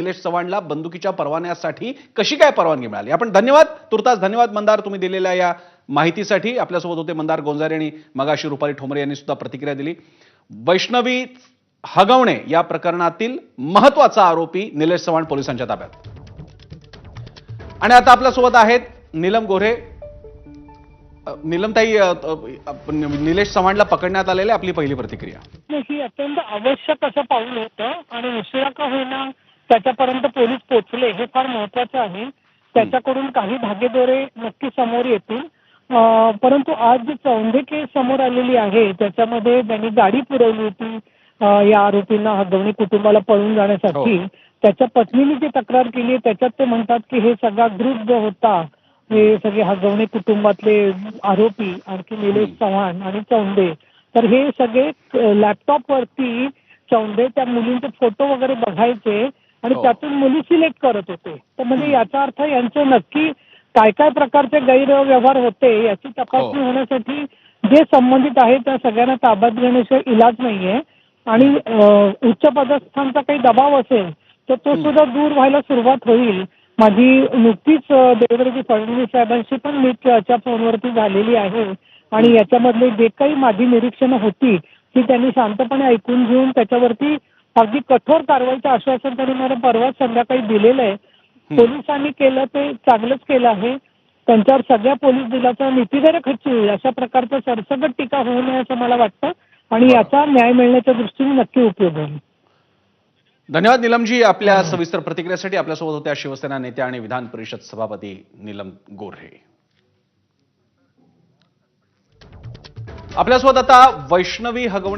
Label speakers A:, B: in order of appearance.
A: निलेश चव्हाणला बंदुकीच्या परवान्यासाठी कशी काय परवानगी मिळाली? आपण धन्यवाद, तुर्तास धन्यवाद मंदार, तुम्ही दिलेल्या या माहितीसाठी. आपल्यासोबत होते मंदार गोंजारे आणि मगाशी रुपाली ठोंबरे यांनी सुद्धा प्रतिक्रिया दिली. वैष्णवी हगवणे या प्रकरणातील महत्त्वाचा आरोपी निलेश चव्हाण पोलिसांच्या ताब्यात. आणि आता आपल्यासोबत आहेत नीलम गोऱ्हे. नीलमताई, निलेश चव्हाणला पकडण्यात आलेले आपली पहिली प्रतिक्रिया.
B: ही अत्यंत आवश्यक असं पाऊल होतं आणि उशिरा का होईना त्याच्यापर्यंत पोलीस पोहोचले हे फार महत्वाचं आहे. त्याच्याकडून काही धागेदोरे नक्की समोर येतील. परंतु आज जी चौंधे केस समोर आलेली आहे त्याच्यामध्ये त्यांनी गाडी पुरवली होती या आरोपींना हगवणे कुटुंबाला पळून जाण्यासाठी. त्याच्या पत्नीने जी तक्रार केली त्याच्यात ते म्हणतात की हे सगळा ग्रुप जो होता, हे सगळे हगवणे कुटुंबातले आरोपी आणखी निलेश चव्हाण आणि चौंधे, तर हे सगळे लॅपटॉपवरती चौंधे त्या मुलींचे फोटो वगैरे बघायचे आणि त्यातून मुली सिलेक्ट करत होते. तर म्हणजे याचा अर्थ यांचे नक्की काय काय प्रकारचे गैरव्यवहार होते याची तपासणी होण्यासाठी जे संबंधित आहे त्या सगळ्यांना ताब्यात घेण्याशिवाय इलाज नाहीये. आणि उच्च पदस्थांचा काही दबाव असेल तर तो सुद्धा दूर व्हायला सुरुवात होईल. माझी नुकतीच देवेंद्रजी फडणवीस साहेबांशी पण मी चर्चा फोनवरती झालेली आहे आणि याच्यामधले जे काही माझी निरीक्षणं होती ती त्यांनी शांतपणे ऐकून घेऊन त्याच्यावरती अगदी कठोर कारवाईचं आश्वासन त्यांनी मला परवा संध्याकाळी दिलेलं आहे. पोलिसांनी केलं ते चांगलंच केलं आहे. त्यांच्यावर सगळ्या पोलीस दलाचा नीतीगैर खच्ची होईल अशा प्रकारचा सरसकट टीका होऊ नये असं मला वाटतं आणि याचा न्याय मिळण्याच्या दृष्टीने नक्की उपयोग होईल.
A: धन्यवाद नीलमजी आपल्या सविस्तर प्रतिक्रियेसाठी. आपल्यासोबत होत्या शिवसेना नेत्या आणि विधान परिषद सभापती नीलम गोऱ्हे. आपल्यासोबत आता वैष्णवी हगवणे